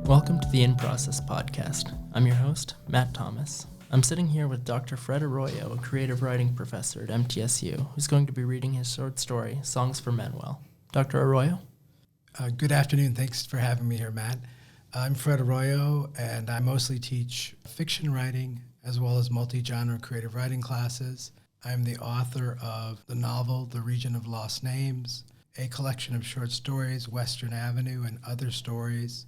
Welcome to the In Process podcast. I'm your host, Matt Thomas. I'm sitting here with Dr. Fred Arroyo, a creative writing professor at MTSU, who's going to be reading his short story, Songs for Manuel. Dr. Arroyo? Good afternoon. Thanks for having me here, Matt. I'm Fred Arroyo, and I mostly teach fiction writing as well as multi-genre creative writing classes. I'm the author of the novel, The Region of Lost Names, a collection of short stories, Western Avenue, and other stories.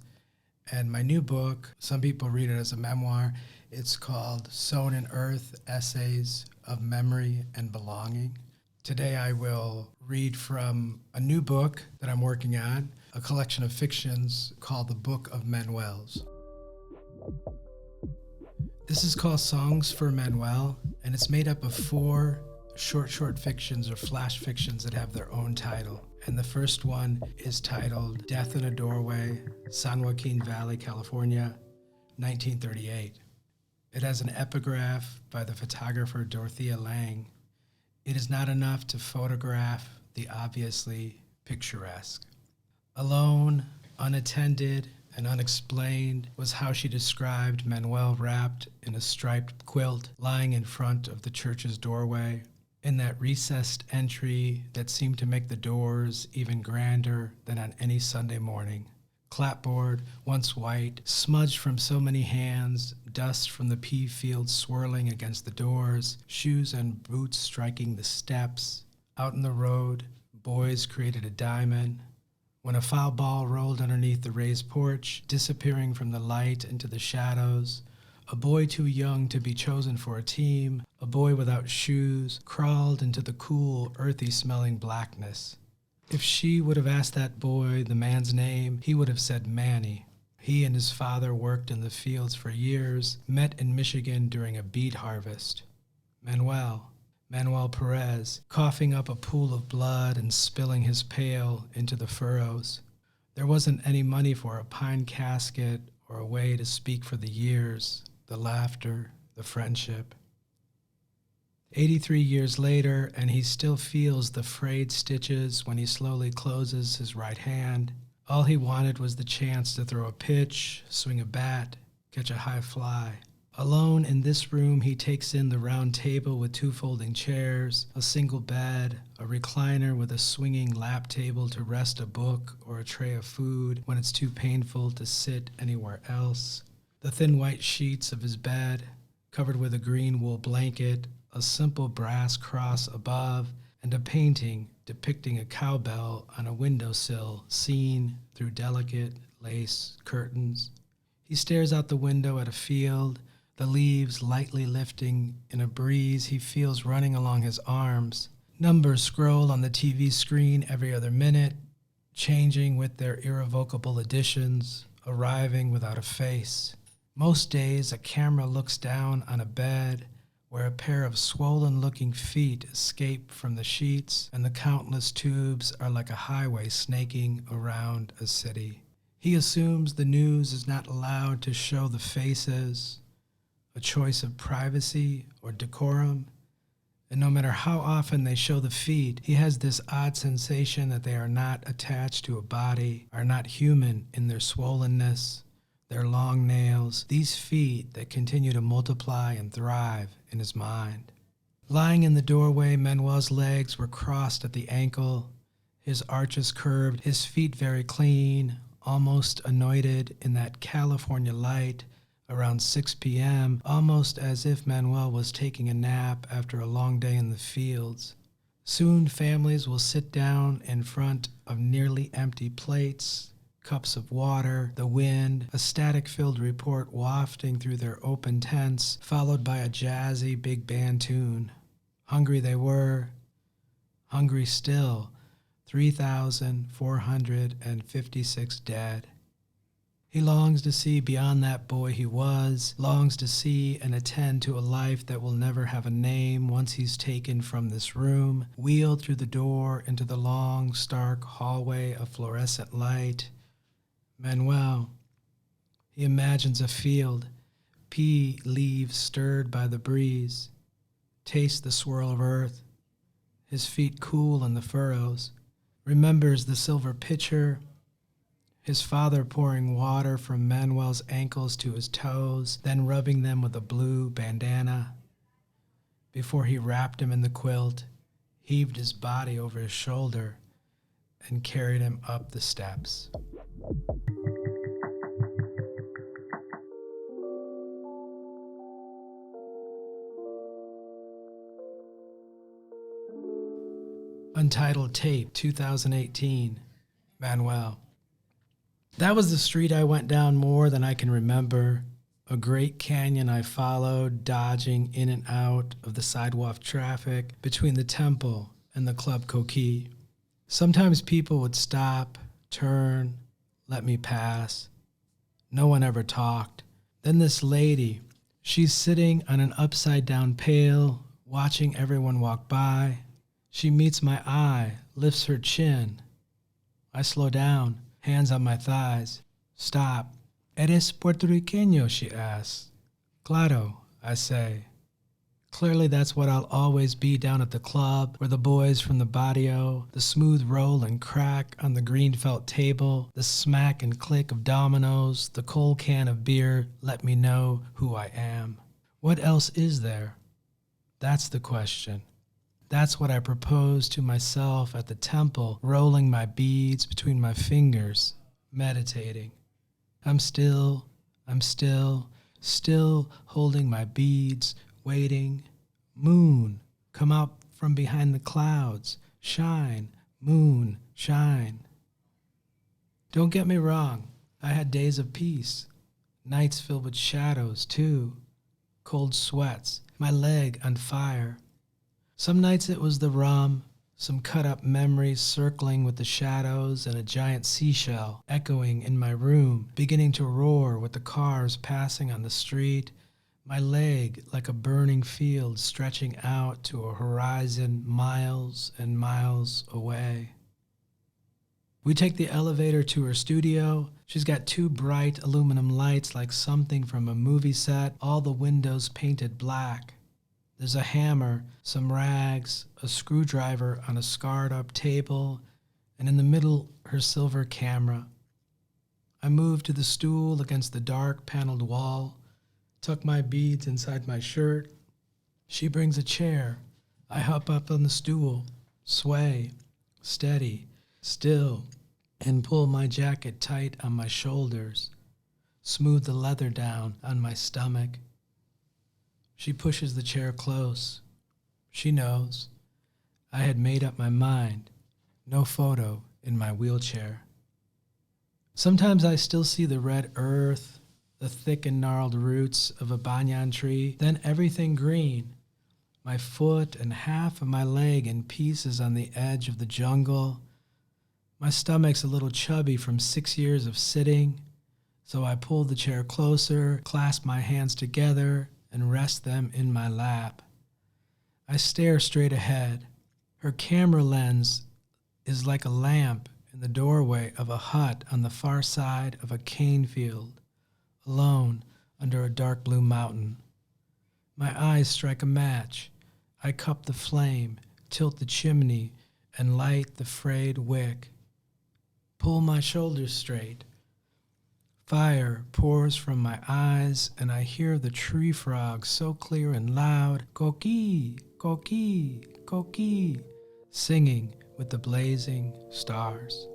And my new book, some people read it as a memoir, it's called Sown in Earth, Essays of Memory and Belonging. Today I will read from a new book that I'm working on, a collection of fictions called The Book of Manuels. This is called Songs for Manuel, and it's made up of 4 short fictions or flash fictions that have their own title. And the first one is titled Death in a Doorway, San Joaquin Valley, California, 1938. It has an epigraph by the photographer Dorothea Lange. It is not enough to photograph the obviously picturesque. Alone, unattended, and unexplained was how she described Manuel wrapped in a striped quilt lying in front of the church's doorway, in that recessed entry that seemed to make the doors even grander than on any Sunday morning. Clapboard, once white, smudged from so many hands, dust from the pea fields swirling against the doors, shoes and boots striking the steps. Out in the road, boys created a diamond. When a foul ball rolled underneath the raised porch, disappearing from the light into the shadows, a boy too young to be chosen for a team, a boy without shoes, crawled into the cool, earthy-smelling blackness. If she would have asked that boy the man's name, he would have said Manny. He and his father worked in the fields for years, met in Michigan during a beet harvest. Manuel Perez, coughing up a pool of blood and spilling his pail into the furrows. There wasn't any money for a pine casket or a way to speak for the years, the laughter, the friendship. 83 years later, and he still feels the frayed stitches when he slowly closes his right hand. All he wanted was the chance to throw a pitch, swing a bat, catch a high fly. Alone in this room, he takes in the round table with 2 folding chairs, a single bed, a recliner with a swinging lap table to rest a book or a tray of food when it's too painful to sit anywhere else. The thin white sheets of his bed, covered with a green wool blanket, a simple brass cross above, and a painting depicting a cowbell on a windowsill seen through delicate lace curtains. He stares out the window at a field, the leaves lightly lifting in a breeze he feels running along his arms. Numbers scroll on the TV screen every other minute, changing with their irrevocable additions, arriving without a face. Most days, a camera looks down on a bed where a pair of swollen-looking feet escape from the sheets, and the countless tubes are like a highway snaking around a city. He assumes the news is not allowed to show the faces, a choice of privacy or decorum, and no matter how often they show the feet, he has this odd sensation that they are not attached to a body, are not human in their swollenness, their long nails, these feet that continue to multiply and thrive in his mind. Lying in the doorway, Manuel's legs were crossed at the ankle, his arches curved, his feet very clean, almost anointed in that California light around 6 p.m., almost as if Manuel was taking a nap after a long day in the fields. Soon families will sit down in front of nearly empty plates, cups of water, the wind, a static-filled report wafting through their open tents, followed by a jazzy big band tune. Hungry they were, hungry still, 3,456 dead. He longs to see beyond that boy he was, longs to see and attend to a life that will never have a name once he's taken from this room, wheeled through the door into the long, stark hallway of fluorescent light. Manuel. He imagines a field, pea leaves stirred by the breeze, tastes the swirl of earth, his feet cool in the furrows, remembers the silver pitcher, his father pouring water from Manuel's ankles to his toes, then rubbing them with a blue bandana. Before he wrapped him in the quilt, heaved his body over his shoulder, and carried him up the steps. Untitled Tape, 2018, Manuel. That was the street I went down more than I can remember, a great canyon I followed, dodging in and out of the sidewalk traffic between the temple and the Club Coquille. Sometimes people would stop, turn, let me pass. No one ever talked. Then this lady, she's sitting on an upside-down pail, watching everyone walk by. She meets my eye, lifts her chin. I slow down, hands on my thighs. Stop. ¿Eres puertorriqueño? She asks. Claro, I say. Clearly that's what I'll always be down at the club, where the boys from the barrio, the smooth roll and crack on the green felt table, the smack and click of dominoes, the cold can of beer let me know who I am. What else is there? That's the question. That's what I proposed to myself at the temple, rolling my beads between my fingers, meditating. I'm still holding my beads, waiting. Moon, come out from behind the clouds. Shine, moon, shine. Don't get me wrong, I had days of peace. Nights filled with shadows, too. Cold sweats, my leg on fire. Some nights it was the rum, some cut-up memories circling with the shadows, and a giant seashell echoing in my room, beginning to roar with the cars passing on the street, my leg like a burning field stretching out to a horizon miles and miles away. We take the elevator to her studio. She's got two bright aluminum lights like something from a movie set, all the windows painted black. There's a hammer, some rags, a screwdriver on a scarred-up table, and in the middle, her silver camera. I move to the stool against the dark paneled wall, tuck my beads inside my shirt. She brings a chair. I hop up on the stool, sway, steady, still, and pull my jacket tight on my shoulders, smooth the leather down on my stomach. She pushes the chair close. She knows. I had made up my mind. No photo in my wheelchair. Sometimes I still see the red earth, the thick and gnarled roots of a banyan tree, then everything green. My foot and half of my leg in pieces on the edge of the jungle. My stomach's a little chubby from 6 years of sitting, so I pull the chair closer, clasp my hands together, and rest them in my lap. I stare straight ahead. Her camera lens is like a lamp in the doorway of a hut on the far side of a cane field, alone under a dark blue mountain. My eyes strike a match. I cup the flame, tilt the chimney, and light the frayed wick. Pull my shoulders straight. Fire pours from my eyes, and I hear the tree frog so clear and loud, "Coquille, coquille, coquille," singing with the blazing stars.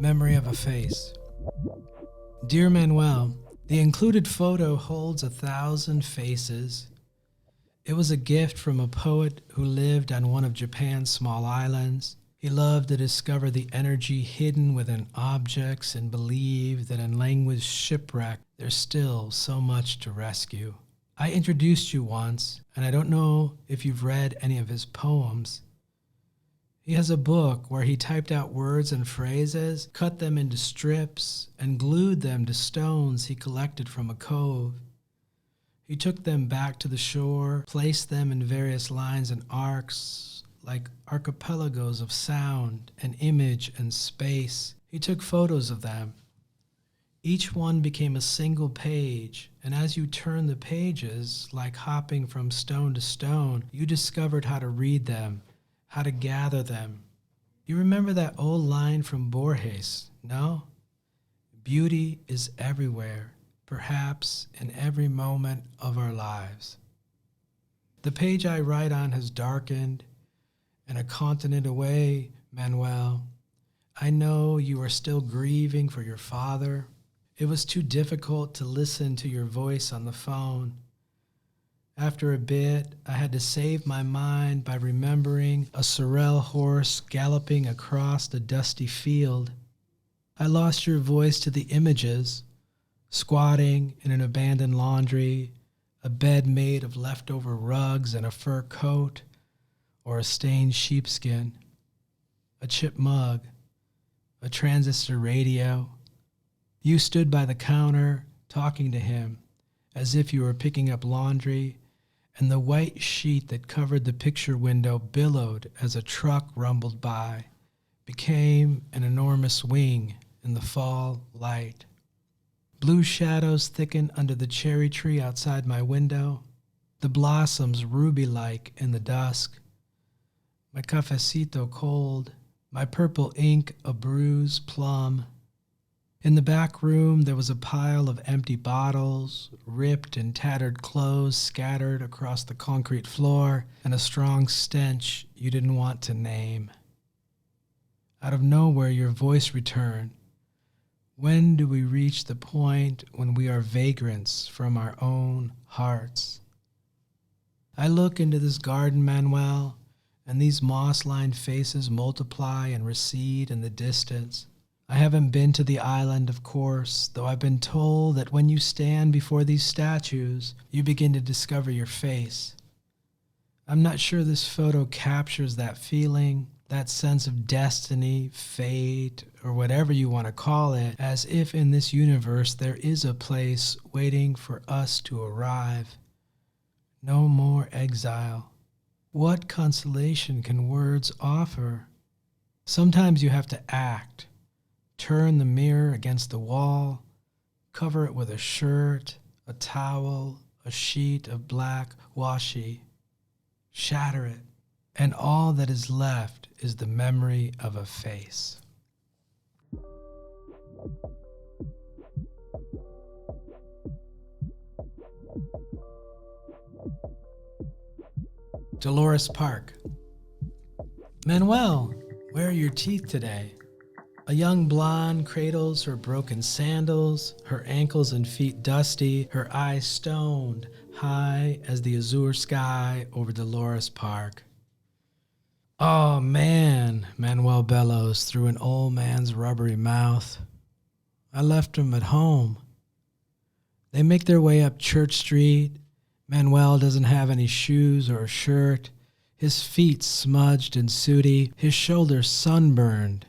Memory of a face. Dear Manuel, the included photo holds 1,000 faces. It was a gift from a poet who lived on one of Japan's small islands. He loved to discover the energy hidden within objects and believed that in language shipwreck, there's still so much to rescue. I introduced you once, and I don't know if you've read any of his poems. He has a book where he typed out words and phrases, cut them into strips, and glued them to stones he collected from a cove. He took them back to the shore, placed them in various lines and arcs, like archipelagos of sound and image and space. He took photos of them. Each one became a single page, and as you turned the pages, like hopping from stone to stone, you discovered how to read them, how to gather them. You remember that old line from Borges, no? Beauty is everywhere, perhaps in every moment of our lives. The page I write on has darkened, and a continent away, Manuel, I know you are still grieving for your father. It was too difficult to listen to your voice on the phone. After a bit, I had to save my mind by remembering a sorrel horse galloping across a dusty field. I lost your voice to the images, squatting in an abandoned laundry, a bed made of leftover rugs and a fur coat, or a stained sheepskin, a chip mug, a transistor radio. You stood by the counter, talking to him, as if you were picking up laundry, and the white sheet that covered the picture window billowed as a truck rumbled by, became an enormous wing in the fall light. Blue shadows thickened under the cherry tree outside my window, the blossoms ruby-like in the dusk. My cafecito cold, my purple ink a bruised plum. In the back room there was a pile of empty bottles, ripped and tattered clothes scattered across the concrete floor, and a strong stench you didn't want to name. Out of nowhere your voice returned. When do we reach the point when we are vagrants from our own hearts? I look into this garden, Manuel, and these moss-lined faces multiply and recede in the distance. I haven't been to the island, of course, though I've been told that when you stand before these statues, you begin to discover your face. I'm not sure this photo captures that feeling, that sense of destiny, fate, or whatever you want to call it, as if in this universe there is a place waiting for us to arrive. No more exile. What consolation can words offer? Sometimes you have to act. Turn the mirror against the wall, cover it with a shirt, a towel, a sheet of black washi. Shatter it, and all that is left is the memory of a face. Dolores Park. Manuel, where are your teeth today? A young blonde cradles her broken sandals, her ankles and feet dusty, her eyes stoned, high as the azure sky over Dolores Park. Oh man, Manuel bellows through an old man's rubbery mouth. I left him at home. They make their way up Church Street. Manuel doesn't have any shoes or a shirt, his feet smudged and sooty, his shoulders sunburned.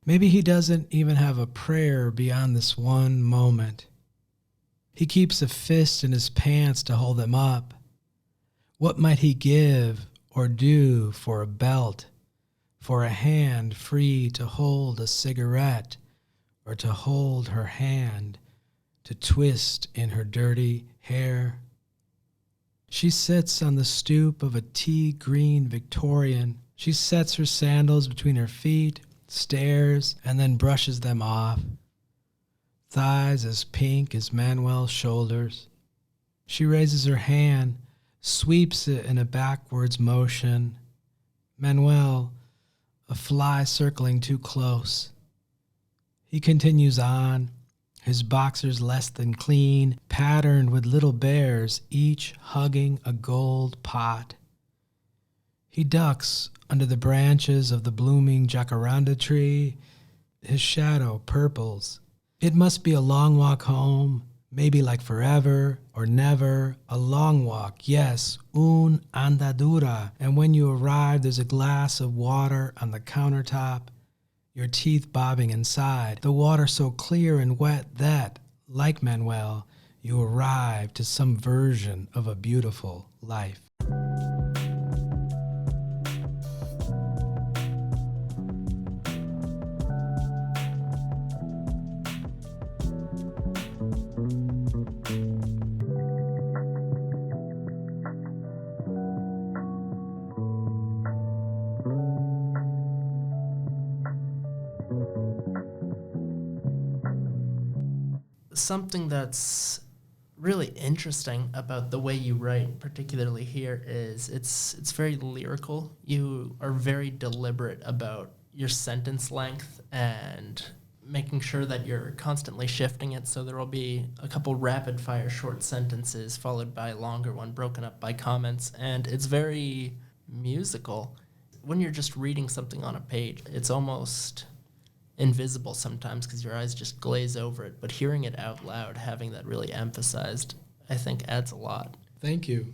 Maybe he doesn't even have a prayer beyond this one moment. He keeps a fist in his pants to hold them up. What might he give or do for a belt, for a hand free to hold a cigarette, or to hold her hand, to twist in her dirty hair? She sits on the stoop of a tea-green Victorian. She sets her sandals between her feet, stares, and then brushes them off. Thighs as pink as Manuel's shoulders. She raises her hand, sweeps it in a backwards motion. Manuel, a fly circling too close. He continues on, his boxers less than clean, patterned with little bears, each hugging a gold pot. He ducks under the branches of the blooming jacaranda tree. His shadow purples. It must be a long walk home, maybe like forever or never. A long walk, yes, un andadura. And when you arrive, there's a glass of water on the countertop, your teeth bobbing inside, the water so clear and wet that, like Manuel, you arrive to some version of a beautiful life. Something that's really interesting about the way you write, particularly here, is it's very lyrical. You are very deliberate about your sentence length and making sure that you're constantly shifting it. So there will be a couple rapid fire short sentences followed by a longer one broken up by comments, and it's very musical. When you're just reading something on a page, it's almost invisible sometimes because your eyes just glaze over it, but hearing it out loud, having that really emphasized, I think adds a lot. Thank you.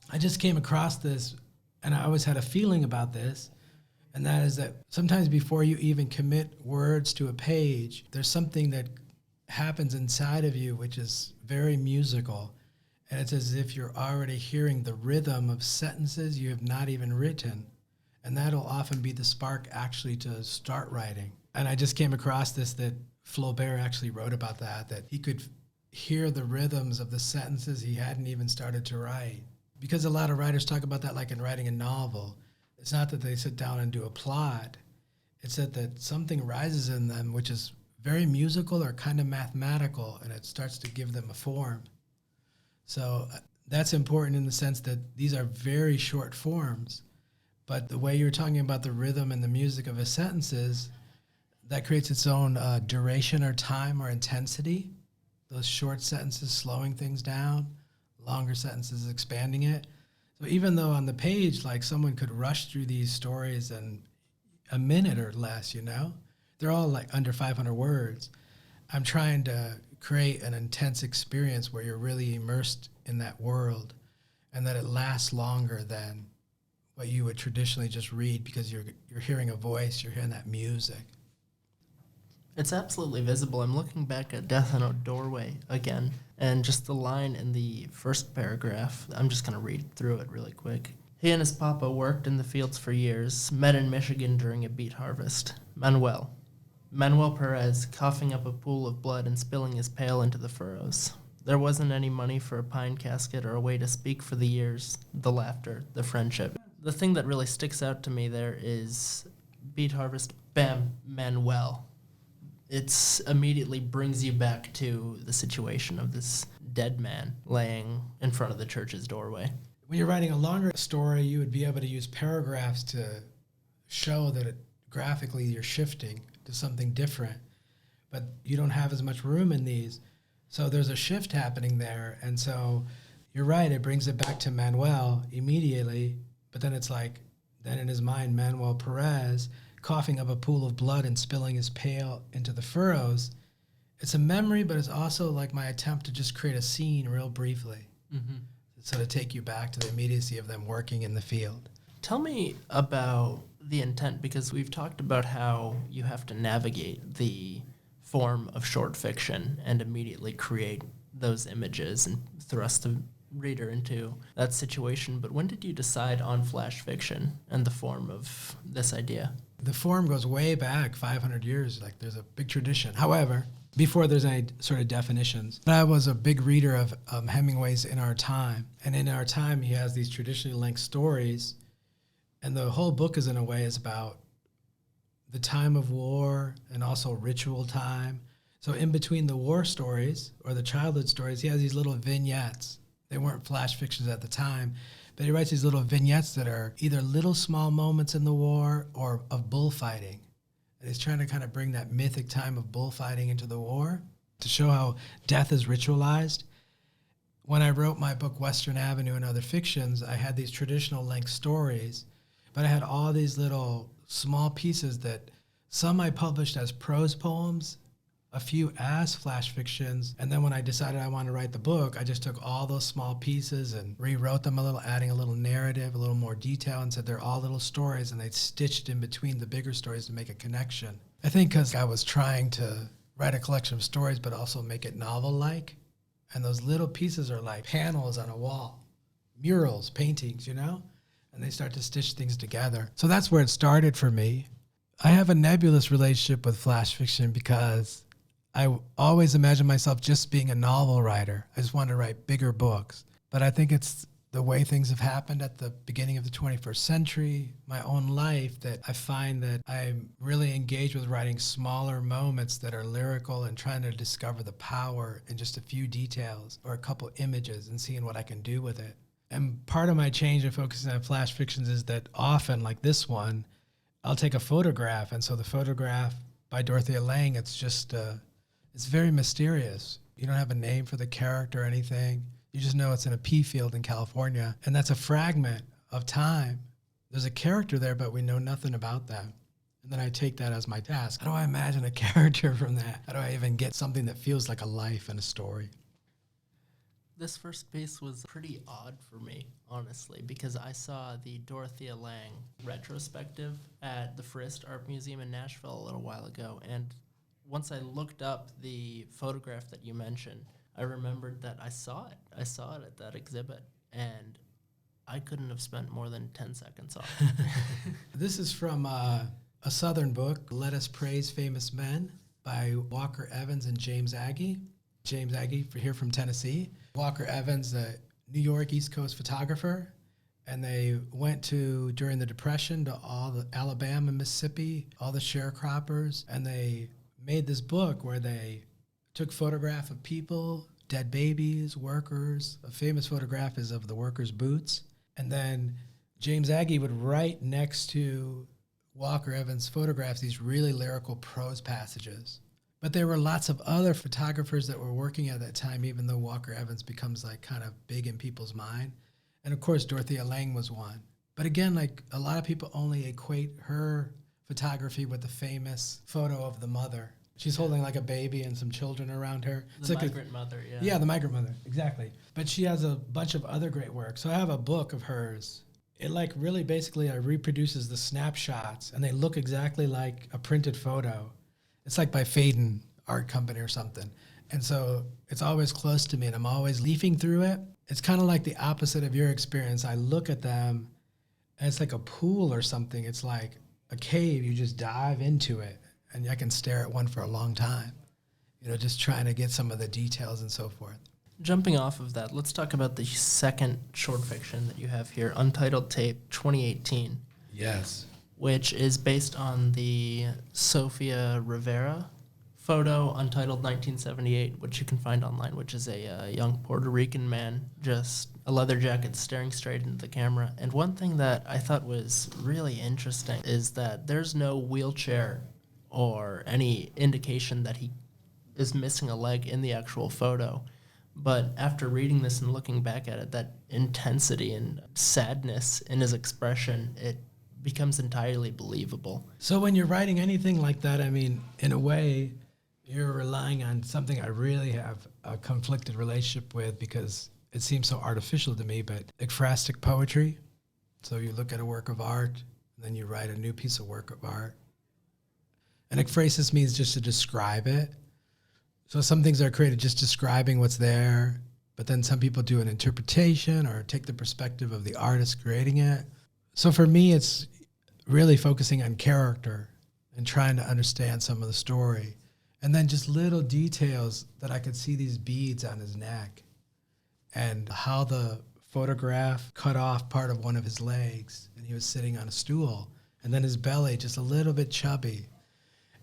I just came across this, and I always had a feeling about this, and that is that sometimes before you even commit words to a page, there's something that happens inside of you which is very musical, and it's as if you're already hearing the rhythm of sentences you have not even written, and that'll often be the spark actually to start writing. And I just came across this, that Flaubert actually wrote about that he could hear the rhythms of the sentences he hadn't even started to write. Because a lot of writers talk about that like in writing a novel. It's not that they sit down and do a plot. It's that something rises in them which is very musical or kind of mathematical, and it starts to give them a form. So that's important in the sense that these are very short forms. But the way you're talking about the rhythm and the music of a sentences, that creates its own duration or time or intensity. Those short sentences slowing things down, longer sentences expanding it. So even though on the page, like someone could rush through these stories in a minute or less, they're all like under 500 words. I'm trying to create an intense experience where you're really immersed in that world and that it lasts longer than what you would traditionally just read because you're hearing a voice, you're hearing that music. It's absolutely visible. I'm looking back at Death in a Doorway again, and just the line in the first paragraph, I'm just going to read through it really quick. He and his papa worked in the fields for years, met in Michigan during a beet harvest. Manuel Perez, coughing up a pool of blood and spilling his pail into the furrows. There wasn't any money for a pine casket or a way to speak for the years, the laughter, the friendship. The thing that really sticks out to me there is beet harvest, bam, Manuel. It immediately brings you back to the situation of this dead man laying in front of the church's doorway. When you're writing a longer story, you would be able to use paragraphs to show that graphically you're shifting to something different, but you don't have as much room in these. So there's a shift happening there, and so you're right, it brings it back to Manuel immediately, but then it's like, then in his mind, Manuel Perez, coughing up a pool of blood and spilling his pail into the furrows. It's a memory, but it's also like my attempt to just create a scene real briefly. Mm-hmm. So to take you back to the immediacy of them working in the field. Tell me about the intent, because we've talked about how you have to navigate the form of short fiction and immediately create those images and thrust the reader into that situation. But when did you decide on flash fiction and the form of this idea? The form goes way back 500 years. Like there's a big tradition. However, before there's any sort of definitions, I was a big reader of Hemingway's In Our Time. And In Our Time, he has these traditionally linked stories. And the whole book is, in a way, is about the time of war and also ritual time. So in between the war stories or the childhood stories, he has these little vignettes. They weren't flash fictions at the time, but he writes these little vignettes that are either little small moments in the war or of bullfighting. And he's trying to kind of bring that mythic time of bullfighting into the war to show how death is ritualized. When I wrote my book, Western Avenue and Other Fictions, I had these traditional length stories, but I had all these little small pieces that some I published as prose poems, a few as flash fictions, and then when I decided I wanted to write the book, I just took all those small pieces and rewrote them a little, adding a little narrative, a little more detail, and said they're all little stories, and they stitched in between the bigger stories to make a connection. I think because I was trying to write a collection of stories, but also make it novel-like, and those little pieces are like panels on a wall, murals, paintings, and they start to stitch things together. So that's where it started for me. I have a nebulous relationship with flash fiction because I always imagine myself just being a novel writer. I just want to write bigger books. But I think it's the way things have happened at the beginning of the 21st century, my own life, that I find that I'm really engaged with writing smaller moments that are lyrical and trying to discover the power in just a few details or a couple images and seeing what I can do with it. And part of my change in focusing on flash fictions is that often, like this one, I'll take a photograph. And so the photograph by Dorothea Lange, it's just, it's very mysterious. You don't have a name for the character or anything. You just know it's in a pea field in California. And that's a fragment of time. There's a character there, but we know nothing about them. And then I take that as my task. How do I imagine a character from that? How do I even get something that feels like a life and a story? This first piece was pretty odd for me, honestly, because I saw the Dorothea Lange retrospective at the Frist Art Museum in Nashville a little while ago. And once I looked up the photograph that you mentioned, I remembered that I saw it. I saw it at that exhibit, and I couldn't have spent more than 10 seconds on it. This is from a Southern book, Let Us Praise Famous Men, by Walker Evans and James Agee. James Agee, here from Tennessee. Walker Evans, a New York East Coast photographer, and they went to, during the Depression, to all the Alabama, Mississippi, all the sharecroppers, and they made this book where they took photograph of people, dead babies, workers. A famous photograph is of the workers' boots. And then James Agee would write next to Walker Evans' photographs these really lyrical prose passages. But there were lots of other photographers that were working at that time, even though Walker Evans becomes like kind of big in people's mind. And of course, Dorothea Lange was one. But again, like a lot of people only equate her photography with the famous photo of the mother. She's holding like a baby and some children around her. The migrant mother, yeah. Yeah, the migrant mother, exactly. But she has a bunch of other great work. So I have a book of hers. It like really basically reproduces the snapshots, and they look exactly like a printed photo. It's like by Faden Art Company or something. And so it's always close to me, and I'm always leafing through it. It's kind of like the opposite of your experience. I look at them, and it's like a pool or something. It's like a cave. You just dive into it, and I can stare at one for a long time, just trying to get some of the details and so forth. Jumping off of that, let's talk about the second short fiction that you have here, Untitled Tape 2018. Yes. Which is based on the Sofia Rivera photo, Untitled 1978, which you can find online, which is a young Puerto Rican man, just a leather jacket staring straight into the camera. And one thing that I thought was really interesting is that there's no wheelchair or any indication that he is missing a leg in the actual photo. But after reading this and looking back at it, that intensity and sadness in his expression, it becomes entirely believable. So when you're writing anything like that, I mean, in a way, you're relying on something I really have a conflicted relationship with because it seems so artificial to me, but ekphrastic poetry. So you look at a work of art, and then you write a new piece of work of art. And ekphrasis means just to describe it. So some things are created just describing what's there, but then some people do an interpretation or take the perspective of the artist creating it. So for me, it's really focusing on character and trying to understand some of the story. And then just little details that I could see these beads on his neck and how the photograph cut off part of one of his legs and he was sitting on a stool. And then his belly just a little bit chubby.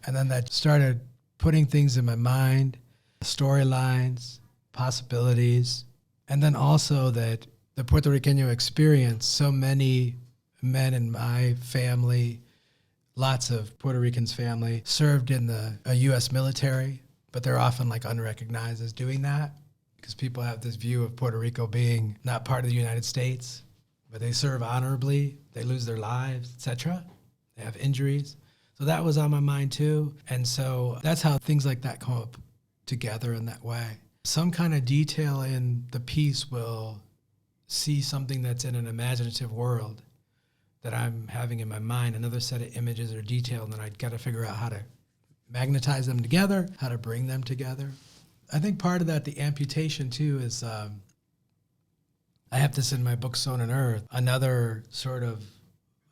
And then that started putting things in my mind, storylines, possibilities. And then also that the Puerto Rican experience, so many men in my family, lots of Puerto Ricans' family, served in the U.S. military, but they're often like unrecognized as doing that because people have this view of Puerto Rico being not part of the United States, but they serve honorably, they lose their lives, etc. They have injuries. So that was on my mind too. And so that's how things like that come up together in that way. Some kind of detail in the piece will see something that's in an imaginative world that I'm having in my mind, another set of images or detail, and then I've got to figure out how to magnetize them together, how to bring them together. I think part of that, the amputation too, is I have this in my book, Sown on Earth, another sort of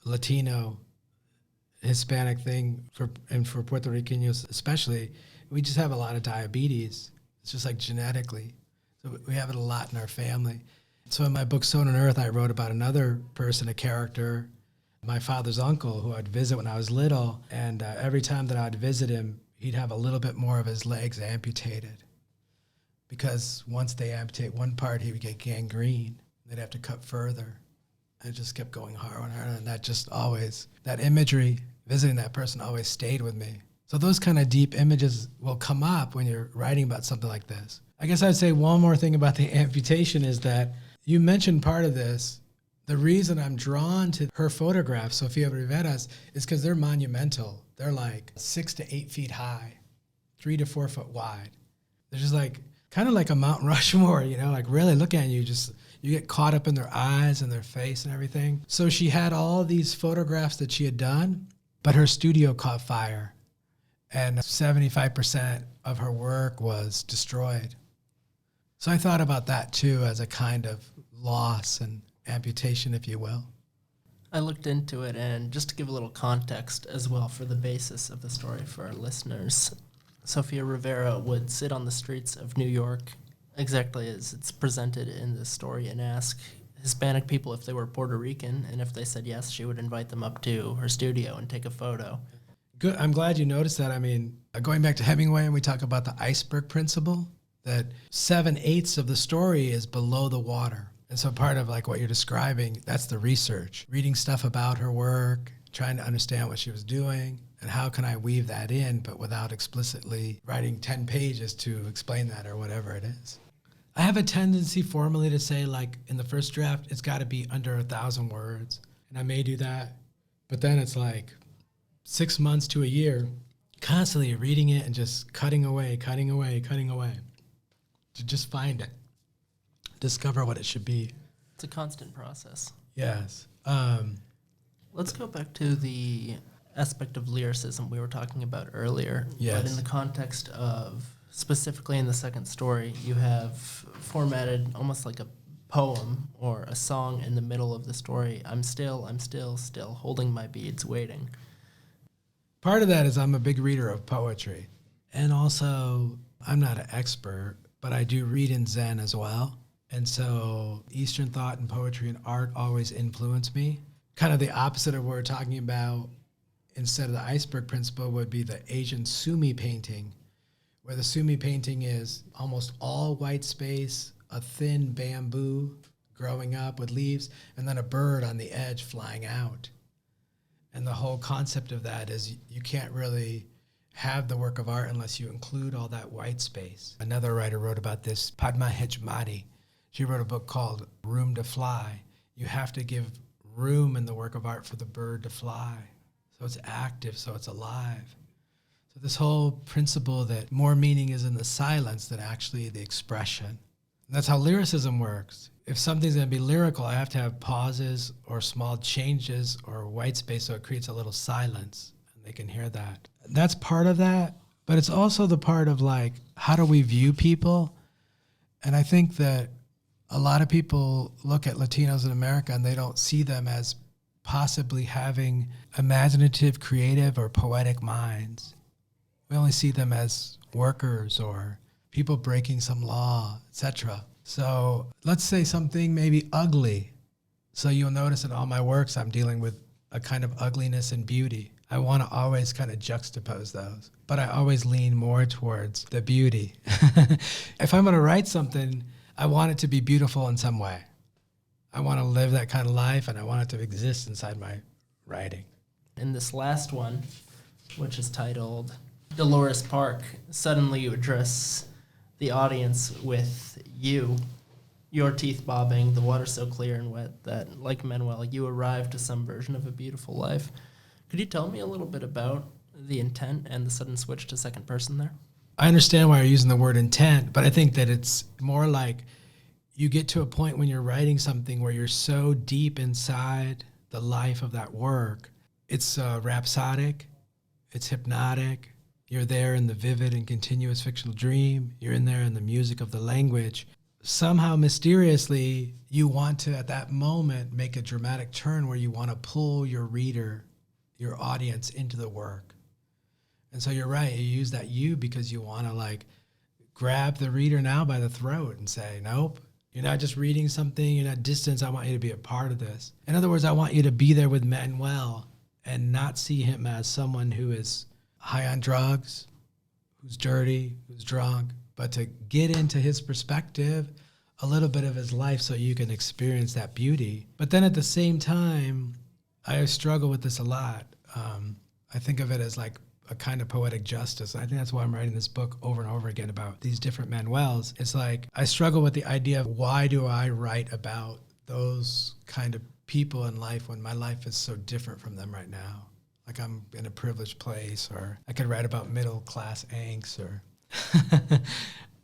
Latino, Hispanic thing for Puerto Ricanos especially. We just have a lot of diabetes. It's just like genetically. So we have it a lot in our family. So in my book, Sown on Earth, I wrote about another person, a character, my father's uncle, who I'd visit when I was little. And every time that I'd visit him, he'd have a little bit more of his legs amputated. Because once they amputate one part, he would get gangrene. They'd have to cut further. And it just kept going harder and harder. And that just always, that imagery, visiting that person always stayed with me. So those kind of deep images will come up when you're writing about something like this. I guess I'd say one more thing about the amputation is that you mentioned part of this. The reason I'm drawn to her photographs, Sofia Rivera's, is because they're monumental. They're like 6 to 8 feet high, 3 to 4 foot wide. They're just like, kind of like a Mount Rushmore, like really look at you, you get caught up in their eyes and their face and everything. So she had all these photographs that she had done, but her studio caught fire. And 75% of her work was destroyed. So I thought about that too as a kind of loss and amputation, if you will. I looked into it, and just to give a little context as well for the basis of the story for our listeners, Sofia Rivera would sit on the streets of New York, exactly as it's presented in the story, and ask Hispanic people if they were Puerto Rican, and if they said yes, she would invite them up to her studio and take a photo. Good. I'm glad you noticed that. I mean, going back to Hemingway, and we talk about the iceberg principle, that 7/8 of the story is below the water. And so part of like what you're describing, that's the research. Reading stuff about her work, trying to understand what she was doing, and how can I weave that in, but without explicitly writing 10 pages to explain that or whatever it is. I have a tendency formally to say, like, in the first draft, it's got to be under 1,000 words. And I may do that, but then it's like 6 months to a year, constantly reading it and just cutting away, to just find it, discover what it should be. It's a constant process. Yes. Let's go back to the aspect of lyricism we were talking about earlier. Yes. But in the context of, specifically in the second story, you have formatted almost like a poem or a song in the middle of the story. I'm still, holding my beads, waiting. Part of that is I'm a big reader of poetry. And also, I'm not an expert, but I do read in Zen as well. And so Eastern thought and poetry and art always influence me. Kind of the opposite of what we're talking about, instead of the iceberg principle, would be the Asian Sumi painting, where the Sumi painting is almost all white space, a thin bamboo growing up with leaves, and then a bird on the edge flying out. And the whole concept of that is you can't really have the work of art unless you include all that white space. Another writer wrote about this, Padma Hejmati. She wrote a book called Room to Fly. You have to give room in the work of art for the bird to fly. So it's active, so it's alive. So this whole principle that more meaning is in the silence than actually the expression. And that's how lyricism works. If something's going to be lyrical, I have to have pauses or small changes or white space so it creates a little silence and they can hear that. That's part of that, but it's also the part of like, how do we view people? And I think that a lot of people look at Latinos in America and they don't see them as possibly having imaginative, creative, or poetic minds. We only see them as workers or people breaking some law, etc. So let's say something maybe ugly. So you'll notice in all my works, I'm dealing with a kind of ugliness and beauty. I want to always kind of juxtapose those, but I always lean more towards the beauty. If I'm going to write something, I want it to be beautiful in some way. I want to live that kind of life, and I want it to exist inside my writing. In this last one, which is titled Dolores Park, suddenly you address the audience with your teeth bobbing, the water so clear and wet that, like Manuel, you arrive to some version of a beautiful life. Could you tell me a little bit about the intent and the sudden switch to second person there? I understand why you're using the word intent, but I think that it's more like you get to a point when you're writing something where you're so deep inside the life of that work. It's rhapsodic, it's hypnotic. You're there in the vivid and continuous fictional dream. You're in there in the music of the language. Somehow, mysteriously, you want to, at that moment, make a dramatic turn where you want to pull your reader, your audience, into the work. And so you're right, you use that you because you want to like grab the reader now by the throat and say, nope, You're not just reading something, you're not distance. I want you to be a part of this. In other words, I want you to be there with Manuel and not see him as someone who is high on drugs, who's dirty, who's drunk, but to get into his perspective, a little bit of his life so you can experience that beauty. But then at the same time, I struggle with this a lot. I think of it as like a kind of poetic justice. I think that's why I'm writing this book over and over again about these different Manuels. It's like I struggle with the idea of why do I write about those kind of people in life when my life is so different from them right now. Like I'm in a privileged place, or I could write about middle class angst, or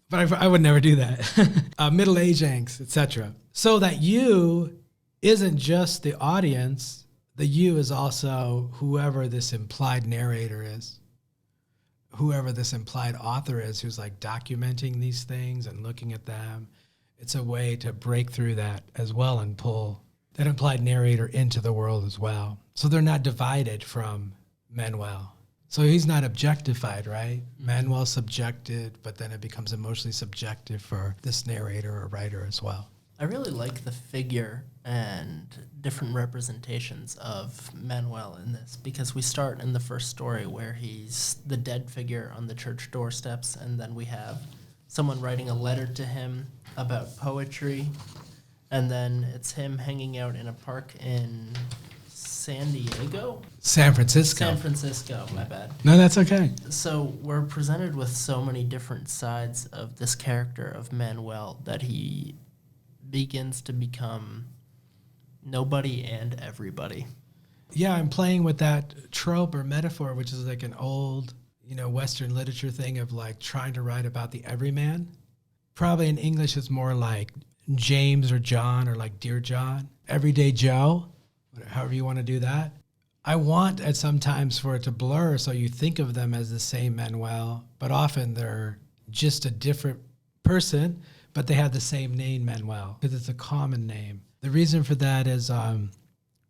but I would never do that. Middle-age angst, etc. So that you isn't just the audience. The you is also whoever this implied narrator is, whoever this implied author is who's like documenting these things and looking at them. It's a way to break through that as well and pull that implied narrator into the world as well. So they're not divided from Manuel. So he's not objectified, right? Manuel's subjected, but then it becomes emotionally subjective for this narrator or writer as well. I really like the figure and different representations of Manuel in this, because we start in the first story where he's the dead figure on the church doorsteps, and then we have someone writing a letter to him about poetry, and then it's him hanging out in a park in San Francisco, my bad. No, that's okay. So we're presented with so many different sides of this character of Manuel that he begins to become nobody and everybody. Yeah, I'm playing with that trope or metaphor, which is like an old, Western literature thing of like trying to write about the everyman. Probably in English it's more like James or John, or like Dear John, Everyday Joe, however you want to do that. I want at sometimes for it to blur so you think of them as the same Manuel, but often they're just a different person, but they have the same name, Manuel, because it's a common name. The reason for that is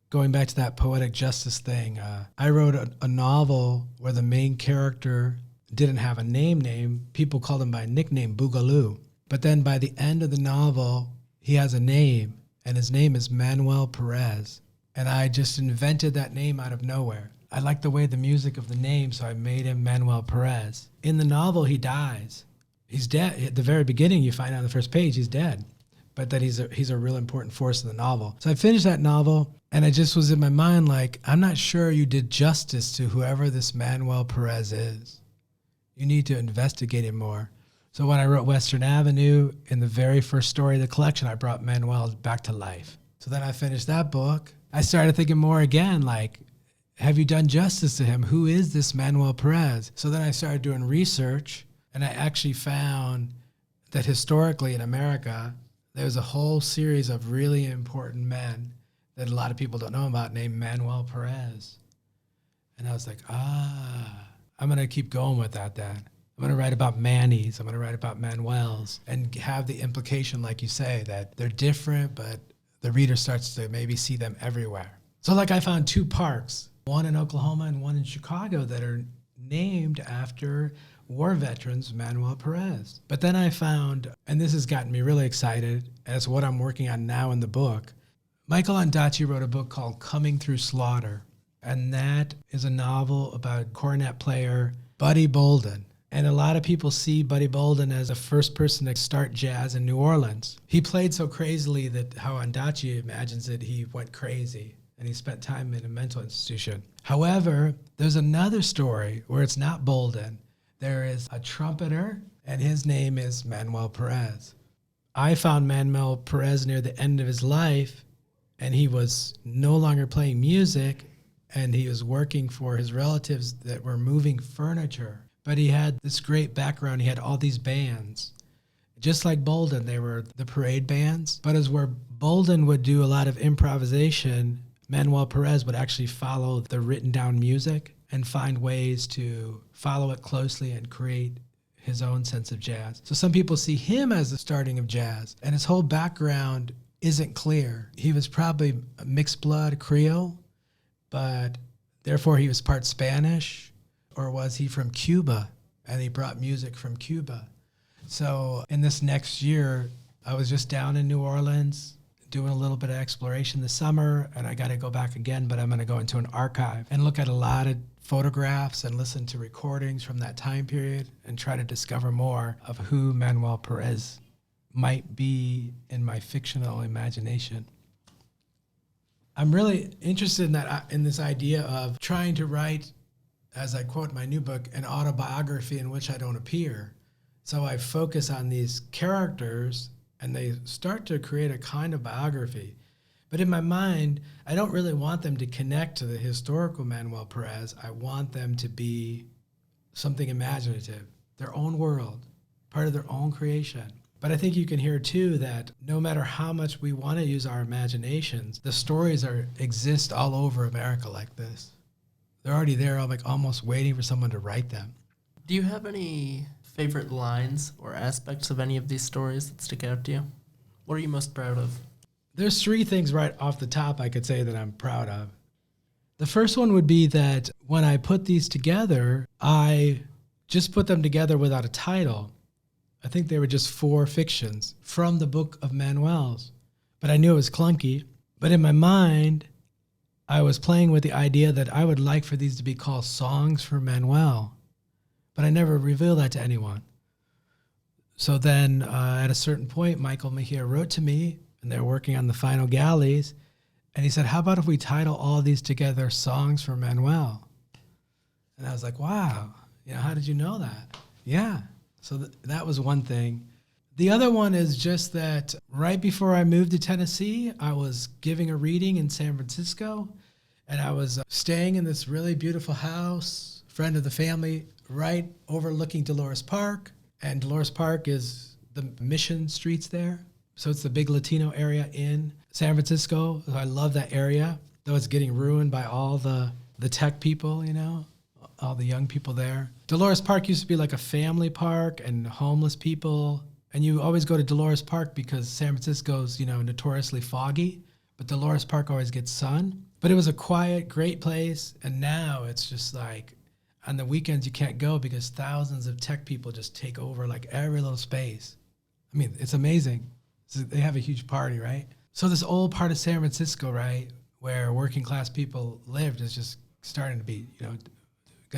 going back to that poetic justice thing. I wrote a novel where the main character didn't have a name. People called him by a nickname, Boogaloo. But then by the end of the novel, he has a name, and his name is Manuel Perez. And I just invented that name out of nowhere. I liked the way the music of the name, so I made him Manuel Perez. In the novel, he dies. He's dead. At the very beginning, you find out on the first page, he's dead. But that he's a real important force in the novel. So I finished that novel, and I just was in my mind like, I'm not sure you did justice to whoever this Manuel Perez is. You need to investigate him more. So when I wrote Western Avenue, in the very first story of the collection, I brought Manuel back to life. So then I finished that book. I started thinking more again, like, have you done justice to him? Who is this Manuel Perez? So then I started doing research, and I actually found that historically in America, there's a whole series of really important men that a lot of people don't know about named Manuel Perez. And I was like, I'm going to keep going with that then. I'm going to write about Mannies. I'm going to write about Manuels and have the implication, like you say, that they're different, but the reader starts to maybe see them everywhere. So like I found 2 parks, one in Oklahoma and one in Chicago, that are named after war veterans Manuel Perez. But then I found, and this has gotten me really excited, and it's what I'm working on now in the book, Michael Ondaatje wrote a book called Coming Through Slaughter, and that is a novel about cornet player Buddy Bolden. And a lot of people see Buddy Bolden as the first person to start jazz in New Orleans. He played so crazily that how Ondaatje imagines it, he went crazy, and he spent time in a mental institution. However, there's another story where it's not Bolden. There is a trumpeter, and his name is Manuel Perez. I found Manuel Perez near the end of his life, and he was no longer playing music, and he was working for his relatives that were moving furniture. But he had this great background. He had all these bands. Just like Bolden, they were the parade bands. But as where Bolden would do a lot of improvisation, Manuel Perez would actually follow the written down music and find ways to follow it closely and create his own sense of jazz. So some people see him as the starting of jazz, and his whole background isn't clear. He was probably a mixed blood Creole, but therefore he was part Spanish, or was he from Cuba and he brought music from Cuba? So in this next year, I was just down in New Orleans doing a little bit of exploration this summer, and I got to go back again, but I'm going to go into an archive and look at a lot of photographs and listen to recordings from that time period and try to discover more of who Manuel Perez might be in my fictional imagination. I'm really interested in this idea of trying to write, as I quote my new book, an autobiography in which I don't appear. So I focus on these characters and they start to create a kind of biography. But in my mind, I don't really want them to connect to the historical Manuel Perez. I want them to be something imaginative, their own world, part of their own creation. But I think you can hear too that no matter how much we want to use our imaginations, the stories exist all over America like this. They're already there, like almost waiting for someone to write them. Do you have any favorite lines or aspects of any of these stories that stick out to you? What are you most proud of? There's three things right off the top I could say that I'm proud of. The first one would be that when I put these together, I just put them together without a title. I think they were just 4 fictions from the book of Manuel's, but I knew it was clunky. But in my mind, I was playing with the idea that I would like for these to be called Songs for Manuel, but I never revealed that to anyone. So then at a certain point, Michael Mejia wrote to me, and they're working on the final galleys, and he said, how about if we title all these together Songs for Manuel? And I was like, wow, how did you know that? Yeah. So that was one thing. The other one is just that right before I moved to Tennessee, I was giving a reading in San Francisco, and I was staying in this really beautiful house, friend of the family, right overlooking Dolores Park. And Dolores Park is the Mission Streets there. So it's the big Latino area in San Francisco. I love that area, though it's getting ruined by all the tech people, all the young people there. Dolores Park used to be like a family park and homeless people. And you always go to Dolores Park because San Francisco's, notoriously foggy, but Dolores Park always gets sun. But it was a quiet, great place. And now it's just like on the weekends you can't go because thousands of tech people just take over like every little space. I mean, it's amazing. So they have a huge party, right? So this old part of San Francisco, right, where working class people lived is just starting to be, going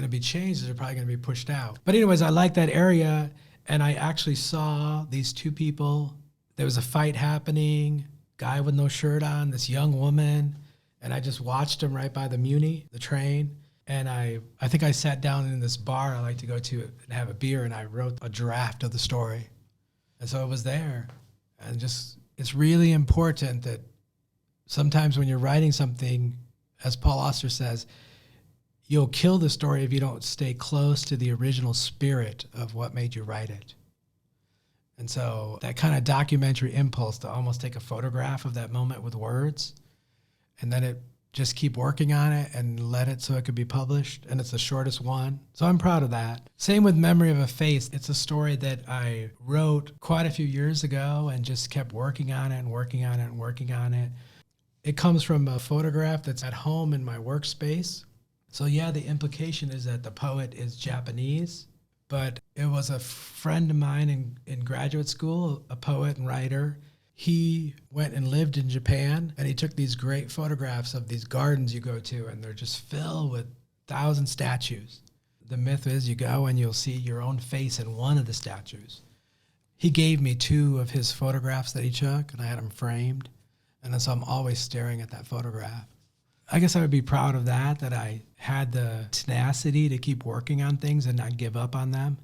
to be changed. They're probably going to be pushed out. But anyways, I like that area, and I actually saw these 2 people. There was a fight happening, guy with no shirt on, this young woman, and I just watched him right by the Muni, the train. And I think I sat down in this bar I like to go to and have a beer, and I wrote a draft of the story. And so it was there. And just, it's really important that sometimes when you're writing something, as Paul Auster says, you'll kill the story if you don't stay close to the original spirit of what made you write it. And so that kind of documentary impulse to almost take a photograph of that moment with words, and then it just keep working on it and let it so it could be published. And it's the shortest one. So I'm proud of that. Same with Memory of a Face. It's a story that I wrote quite a few years ago and just kept working on it and working on it and working on it. It comes from a photograph that's at home in my workspace. So yeah, the implication is that the poet is Japanese, but it was a friend of mine in graduate school, a poet and writer. He went and lived in Japan, and he took these great photographs of these gardens you go to, and they're just filled with 1,000 statues. The myth is you go and you'll see your own face in one of the statues. He gave me 2 of his photographs that he took, and I had them framed, and so I'm always staring at that photograph. I guess I would be proud of that I had the tenacity to keep working on things and not give up on them.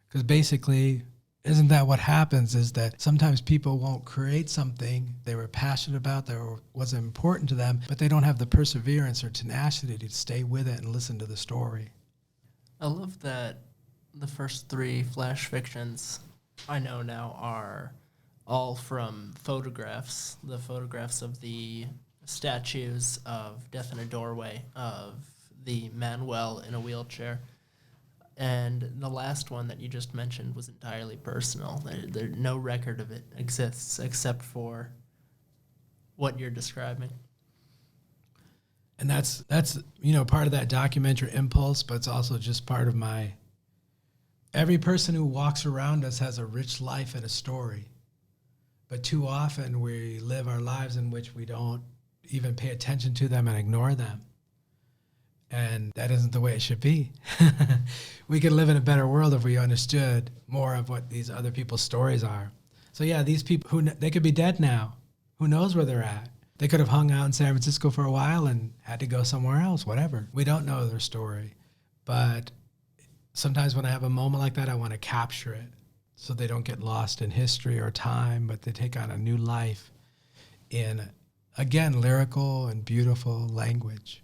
Because basically, isn't that what happens, is that sometimes people won't create something they were passionate about that was important to them, but they don't have the perseverance or tenacity to stay with it and listen to the story. I love that the first 3 flash fictions I know now are all from photographs, the photographs of the statues of Death in a Doorway, of the Manuel in a wheelchair. And the last one that you just mentioned was entirely personal. No record of it exists except for what you're describing. And that's part of that documentary impulse, but it's also just part of every person who walks around us has a rich life and a story. But too often we live our lives in which we don't even pay attention to them and ignore them. And that isn't the way it should be. We could live in a better world if we understood more of what these other people's stories are. So yeah, these people, they could be dead now. Who knows where they're at? They could have hung out in San Francisco for a while and had to go somewhere else, whatever. We don't know their story. But sometimes when I have a moment like that, I want to capture it so they don't get lost in history or time, but they take on a new life in, again, lyrical and beautiful language.